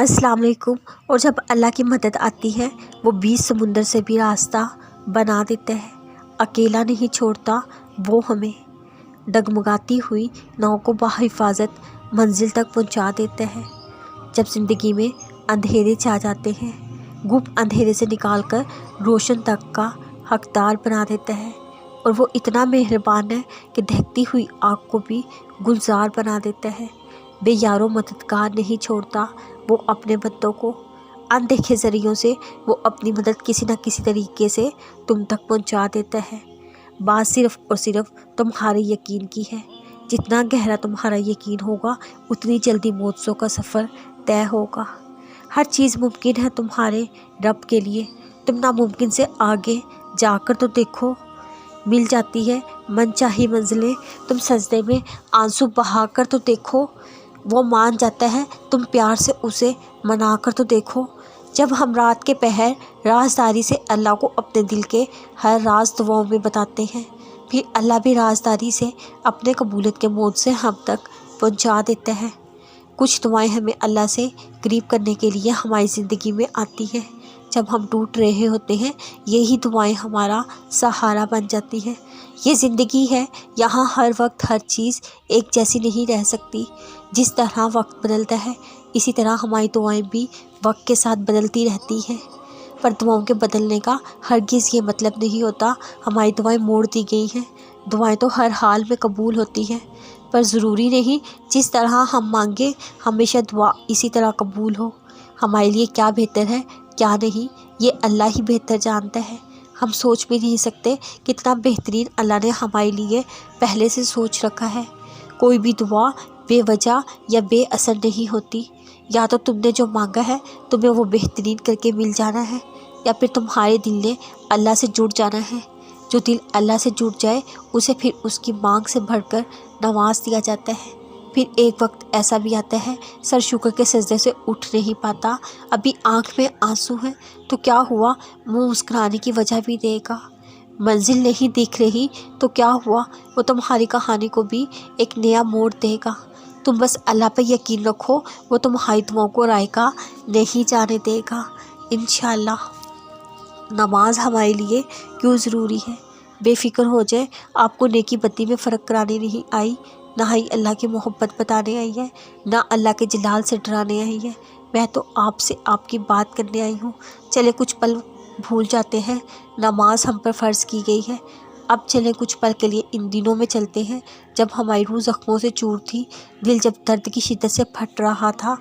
अस्सलाम वालेकुम। और जब अल्लाह की मदद आती है वो 20 समुंदर से भी रास्ता बना देता है। अकेला नहीं छोड़ता वो हमें, डगमगाती हुई नाव को बाहिफाजत मंजिल तक पहुंचा देता है। जब ज़िंदगी में अंधेरे छा जाते हैं, गुप्त अंधेरे से निकालकर रोशन तक का हकदार बना देता है। और वो इतना मेहरबान है कि दहकती हुई आग को भी गुलजार बना देता है। बेयारो मददगार नहीं छोड़ता वो अपने बंदों को। अनदेखे ज़रियों से वो अपनी मदद किसी न किसी तरीके से तुम तक पहुंचा देता है। बात सिर्फ़ और सिर्फ तुम्हारे यकीन की है। जितना गहरा तुम्हारा यकीन होगा उतनी जल्दी मौजों का सफ़र तय होगा। हर चीज़ मुमकिन है तुम्हारे रब के लिए। तुम नामुमकिन से आगे जाकर तो देखो, मिल जाती है मनचाही मंजिलें। तुम सजदे में आंसू बहाकर तो देखो, वो मान जाता है। तुम प्यार से उसे मनाकर तो देखो। जब हम रात के पहर राजदारी से अल्लाह को अपने दिल के हर राज दुआओं में बताते हैं, फिर अल्लाह भी राजदारी से अपने कबूलियत के मौज से हम तक पहुंचा देता है। कुछ दुआएं हमें अल्लाह से करीब करने के लिए हमारी ज़िंदगी में आती हैं। जब हम टूट रहे होते हैं यही दुआएं हमारा सहारा बन जाती हैं। ये ज़िंदगी है, यहाँ हर वक्त हर चीज़ एक जैसी नहीं रह सकती। जिस तरह वक्त बदलता है इसी तरह हमारी दुआएं भी वक्त के साथ बदलती रहती हैं। पर दुआओं के बदलने का हरगिज़ ये मतलब नहीं होता हमारी दुआएं मोड़ दी गई हैं। दुआएं तो हर हाल में कबूल होती हैं, पर ज़रूरी नहीं जिस तरह हम मांगे हमेशा दुआ इसी तरह कबूल हो। हमारे लिए क्या बेहतर है क्या नहीं, ये अल्लाह ही बेहतर जानता है। हम सोच भी नहीं सकते कितना बेहतरीन अल्लाह ने हमारे लिए पहले से सोच रखा है। कोई भी दुआ बेवजह या बेअसर नहीं होती। या तो तुमने जो मांगा है तुम्हें वो बेहतरीन करके मिल जाना है, या फिर तुम्हारे दिल ने अल्लाह से जुड़ जाना है। जो दिल अल्लाह से जुड़ जाए उसे फिर उसकी मांग से भरकर नवाज दिया जाता है। फिर एक वक्त ऐसा भी आता है सर शुक्र के सजदे से उठ नहीं पाता। अभी आँख में आंसू हैं तो क्या हुआ, मुँह मुस्कुराने की वजह भी देगा। मंजिल नहीं दिख रही तो क्या हुआ, वो तुम्हारी कहानी को भी एक नया मोड़ देगा। तुम बस अल्लाह पर यकीन रखो, वो तुम्हारी दुआओं को रायगा नहीं जाने देगा इंशाअल्लाह। नमाज हमारे लिए क्यों ज़रूरी है, बेफिक्र हो जाए। आपको नेकी बद्दी में फ़र्क कराने नहीं आई, ना ही अल्लाह की मोहब्बत बताने आई है, ना अल्लाह के जलाल से डराने आई है। मैं तो आपसे आपकी बात करने आई हूँ। चले कुछ पल भूल जाते हैं, नमाज हम पर फ़र्ज़ की गई है। अब चलें कुछ पल के लिए इन दिनों में चलते हैं जब हमारी रूह ज़ख्मों से चूर थी, दिल जब दर्द की शिद्दत से फट रहा था।